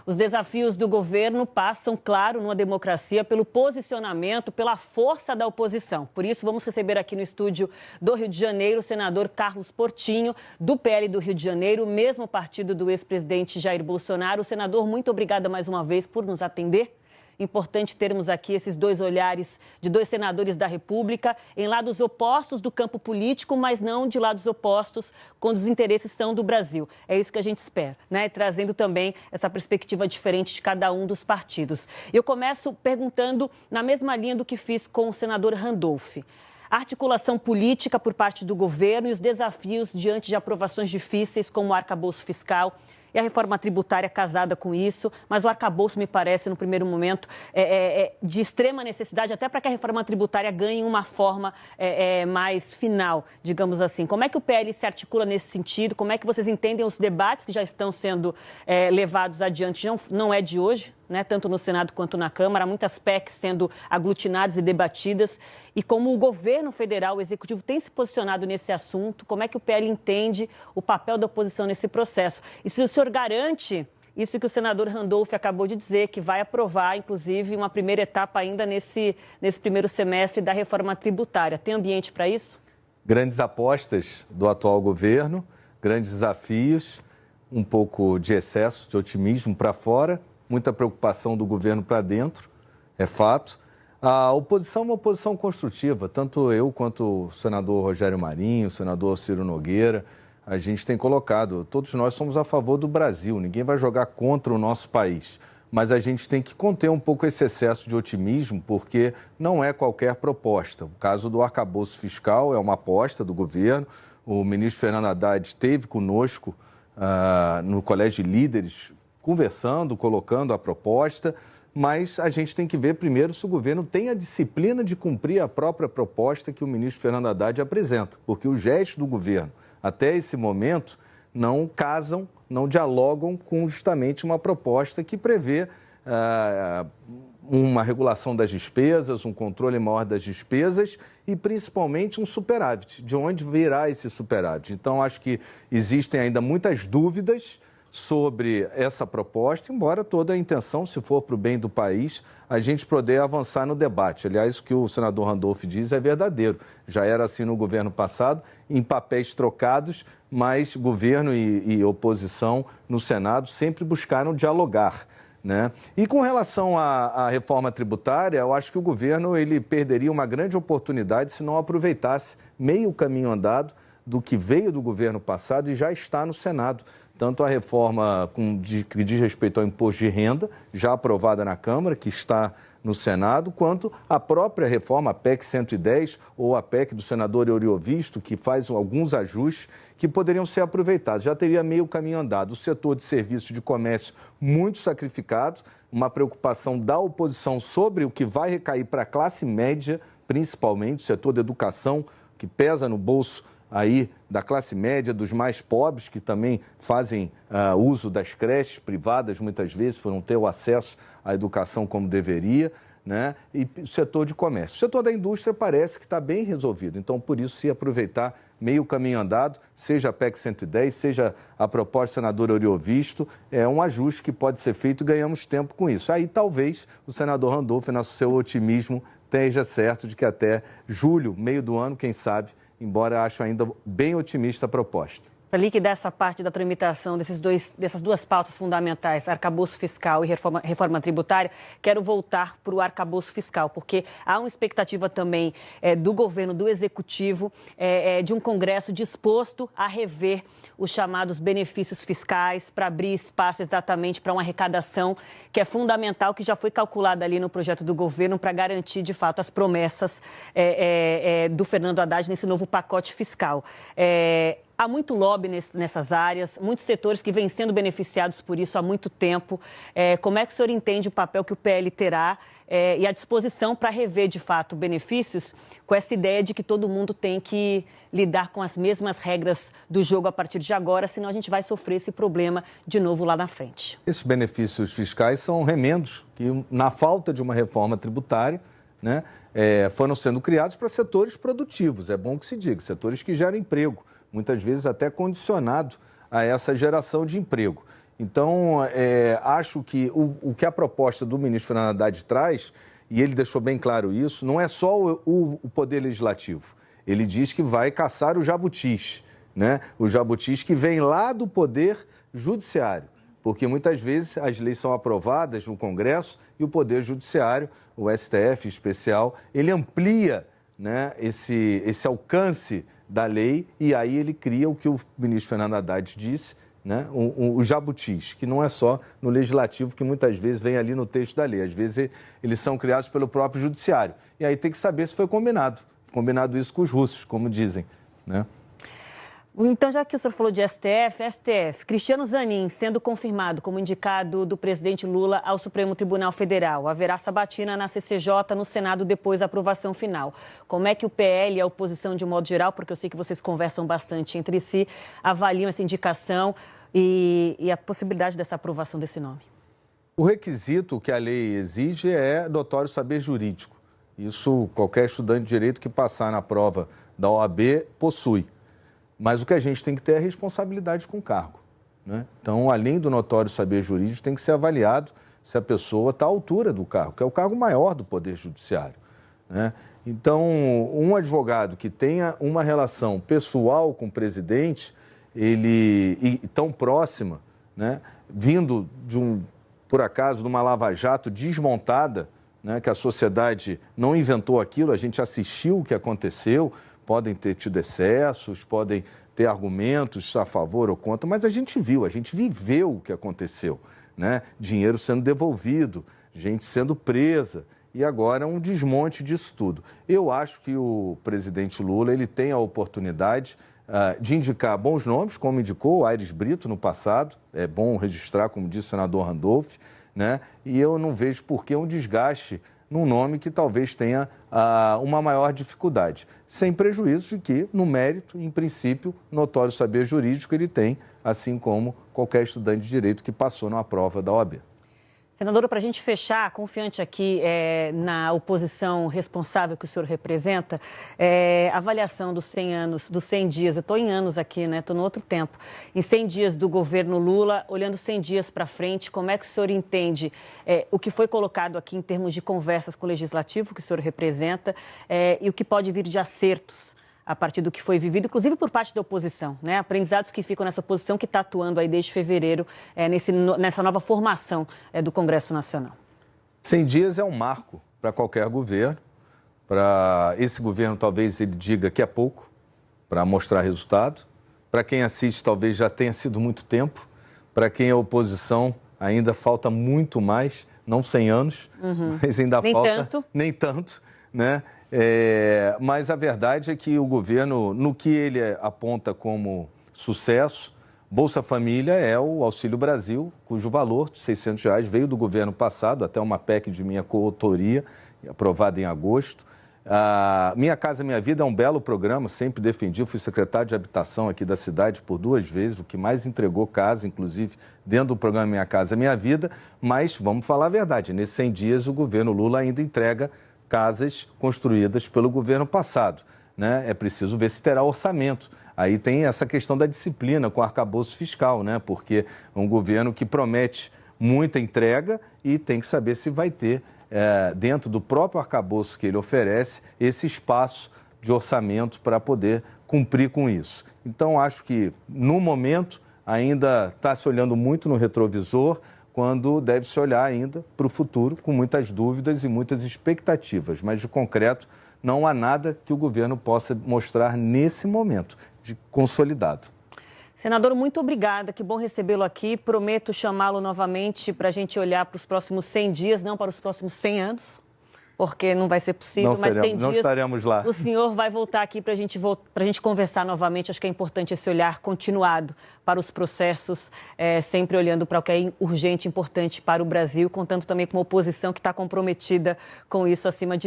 Os desafios do governo passam, claro, numa democracia, pelo posicionamento, pela força da oposição. Por isso, vamos receber aqui no estúdio do Rio de Janeiro o senador Carlos Portinho, do PL do Rio de Janeiro, mesmo partido do ex-presidente Jair Bolsonaro. Senador, muito obrigada mais uma vez por nos atender. Importante termos aqui esses dois olhares de dois senadores da República em lados opostos do campo político, mas não de lados opostos quando os interesses são do Brasil. É isso que a gente espera, né? Trazendo também essa perspectiva diferente de cada um dos partidos. Eu começo perguntando na mesma linha do que fiz com o senador Randolph. A articulação política por parte do governo e os desafios diante de aprovações difíceis como o arcabouço fiscal e a reforma tributária casada com isso, mas o arcabouço me parece, no primeiro momento, de extrema necessidade, até para que a reforma tributária ganhe uma forma mais final, digamos assim. Como é que o PL se articula nesse sentido? Como é que vocês entendem os debates que já estão sendo levados adiante? Não é de hoje, né? Tanto no Senado quanto na Câmara, há muitas PECs sendo aglutinadas e debatidas. E como o governo federal, o executivo, tem se posicionado nesse assunto, como é que o PL entende o papel da oposição nesse processo? E se o senhor garante isso que o senador Randolph acabou de dizer, que vai aprovar, inclusive, uma primeira etapa ainda nesse primeiro semestre da reforma tributária. Tem ambiente para isso? Grandes apostas do atual governo, grandes desafios, um pouco de excesso de otimismo para fora, muita preocupação do governo para dentro, é fato. A oposição é uma oposição construtiva, tanto eu quanto o senador Rogério Marinho, o senador Ciro Nogueira, a gente tem colocado, todos nós somos a favor do Brasil, ninguém vai jogar contra o nosso país, mas a gente tem que conter um pouco esse excesso de otimismo, porque não é qualquer proposta. O caso do arcabouço fiscal é uma aposta do governo, o ministro Fernando Haddad esteve conosco no Colégio de Líderes, conversando, colocando a proposta, mas a gente tem que ver primeiro se o governo tem a disciplina de cumprir a própria proposta que o ministro Fernando Haddad apresenta, porque os gestos do governo, até esse momento, não casam, não dialogam com justamente uma proposta que prevê uma regulação das despesas, um controle maior das despesas e, principalmente, um superávit. De onde virá esse superávit? Então, acho que existem ainda muitas dúvidas sobre essa proposta, embora toda a intenção, se for para o bem do país, a gente poder avançar no debate. Aliás, o que o senador Randolph diz é verdadeiro. Já era assim no governo passado, em papéis trocados, mas governo e oposição no Senado sempre buscaram dialogar, né? E com relação à reforma tributária, eu acho que o governo ele perderia uma grande oportunidade se não aproveitasse meio caminho andado do que veio do governo passado e já está no Senado. Tanto a reforma que diz respeito ao imposto de renda, já aprovada na Câmara, que está no Senado, quanto a própria reforma, a PEC 110 ou a PEC do senador Eurivisto, que faz alguns ajustes que poderiam ser aproveitados. Já teria meio caminho andado. O setor de serviços de comércio muito sacrificado, uma preocupação da oposição sobre o que vai recair para a classe média, principalmente o setor da educação, que pesa no bolso aí da classe média, dos mais pobres, que também fazem uso das creches privadas, muitas vezes, por não ter o acesso à educação como deveria, né? E o setor de comércio. O setor da indústria parece que está bem resolvido, então, por isso, se aproveitar meio caminho andado, seja a PEC 110, seja a proposta do senador Eurivisto, é um ajuste que pode ser feito e ganhamos tempo com isso. Aí, talvez, o senador Randolph, no seu otimismo, esteja certo de que até julho, meio do ano, quem sabe, embora acho ainda bem otimista a proposta. Para liquidar essa parte da tramitação dessas duas pautas fundamentais, arcabouço fiscal e reforma tributária, quero voltar para o arcabouço fiscal, porque há uma expectativa também do governo, do executivo, de um Congresso disposto a rever os chamados benefícios fiscais para abrir espaço exatamente para uma arrecadação que é fundamental, que já foi calculada ali no projeto do governo para garantir, de fato, as promessas do Fernando Haddad nesse novo pacote fiscal. Há muito lobby nessas áreas, muitos setores que vêm sendo beneficiados por isso há muito tempo. Como é que o senhor entende o papel que o PL terá e a disposição para rever, de fato, benefícios com essa ideia de que todo mundo tem que lidar com as mesmas regras do jogo a partir de agora, senão a gente vai sofrer esse problema de novo lá na frente? Esses benefícios fiscais são remendos que, na falta de uma reforma tributária, né, foram sendo criados para setores produtivos, é bom que se diga, setores que geram emprego, muitas vezes até condicionado a essa geração de emprego. Então, acho que o que a proposta do ministro Fernando Haddad traz, e ele deixou bem claro isso, não é só o Poder Legislativo. Ele diz que vai caçar os jabutis, né? Os jabutis que vêm lá do Poder Judiciário, porque muitas vezes as leis são aprovadas no Congresso e o Poder Judiciário, o STF em especial, ele amplia, né, esse alcance da lei e aí ele cria o que o ministro Fernando Haddad disse, né, os jabutis, que não é só no legislativo, que muitas vezes vem ali no texto da lei. Às vezes eles são criados pelo próprio judiciário. E aí tem que saber se foi combinado isso com os russos, como dizem, né? Então, já que o senhor falou de STF, Cristiano Zanin sendo confirmado como indicado do presidente Lula ao Supremo Tribunal Federal. Haverá sabatina na CCJ, no Senado, depois da aprovação final. Como é que o PL e a oposição, de modo geral, porque eu sei que vocês conversam bastante entre si, avaliam essa indicação e a possibilidade dessa aprovação desse nome? O requisito que a lei exige é notório saber jurídico. Isso qualquer estudante de direito que passar na prova da OAB possui. Mas o que a gente tem que ter é responsabilidade com o cargo, né? Então, além do notório saber jurídico, tem que ser avaliado se a pessoa está à altura do cargo, que é o cargo maior do Poder Judiciário, né? Então, um advogado que tenha uma relação pessoal com o presidente, e tão próxima, né, vindo por acaso, de uma lava-jato desmontada, né, que a sociedade não inventou aquilo, a gente assistiu o que aconteceu. Podem ter tido excessos, podem ter argumentos a favor ou contra, mas a gente viveu o que aconteceu, né? Dinheiro sendo devolvido, gente sendo presa e agora um desmonte disso tudo. Eu acho que o presidente Lula ele tem a oportunidade de indicar bons nomes, como indicou o Aires Brito no passado, é bom registrar, como disse o senador Randolph, né? E eu não vejo por que um desgaste num nome que talvez tenha uma maior dificuldade, sem prejuízo de que, no mérito, em princípio, notório saber jurídico ele tem, assim como qualquer estudante de direito que passou numa prova da OAB. Senadora, para a gente fechar, confiante aqui na oposição responsável que o senhor representa, a avaliação dos 100 anos, dos 100 dias, eu estou em anos aqui, né? Estou no outro tempo, em 100 dias do governo Lula, olhando 100 dias para frente, como é que o senhor entende o que foi colocado aqui em termos de conversas com o Legislativo, que o senhor representa, e o que pode vir de acertos a partir do que foi vivido, inclusive por parte da oposição, né? Aprendizados que ficam nessa oposição que está atuando aí desde fevereiro nessa nova formação do Congresso Nacional. 100 dias é um marco para qualquer governo. Para esse governo, talvez ele diga que é pouco para mostrar resultado. Para quem assiste, talvez já tenha sido muito tempo. Para quem é oposição, ainda falta muito mais, não 100 anos, mas ainda falta... Nem tanto, né? Mas a verdade é que o governo, no que ele aponta como sucesso, Bolsa Família é o Auxílio Brasil, cujo valor de R$600 veio do governo passado, até uma PEC de minha coautoria, aprovada em agosto. Minha Casa Minha Vida é um belo programa, sempre defendi, fui secretário de habitação aqui da cidade por 2 vezes, o que mais entregou casa, inclusive, dentro do programa Minha Casa Minha Vida, mas vamos falar a verdade, nesses 100 dias o governo Lula ainda entrega casas construídas pelo governo passado, né? É preciso ver se terá orçamento. Aí tem essa questão da disciplina com o arcabouço fiscal, né? Porque é um governo que promete muita entrega e tem que saber se vai ter, dentro do próprio arcabouço que ele oferece, esse espaço de orçamento para poder cumprir com isso. Então, acho que, no momento, ainda está se olhando muito no retrovisor, quando deve-se olhar ainda para o futuro com muitas dúvidas e muitas expectativas. Mas, de concreto, não há nada que o governo possa mostrar nesse momento de consolidado. Senador, muito obrigada. Que bom recebê-lo aqui. Prometo chamá-lo novamente para a gente olhar para os próximos 100 dias, não para os próximos 100 anos, porque não vai ser possível, mas 100 dias... Não estaremos lá. O senhor vai voltar aqui para a gente conversar novamente. Acho que é importante esse olhar continuado para os processos, sempre olhando para o que é urgente e importante para o Brasil, contando também com uma oposição que está comprometida com isso acima de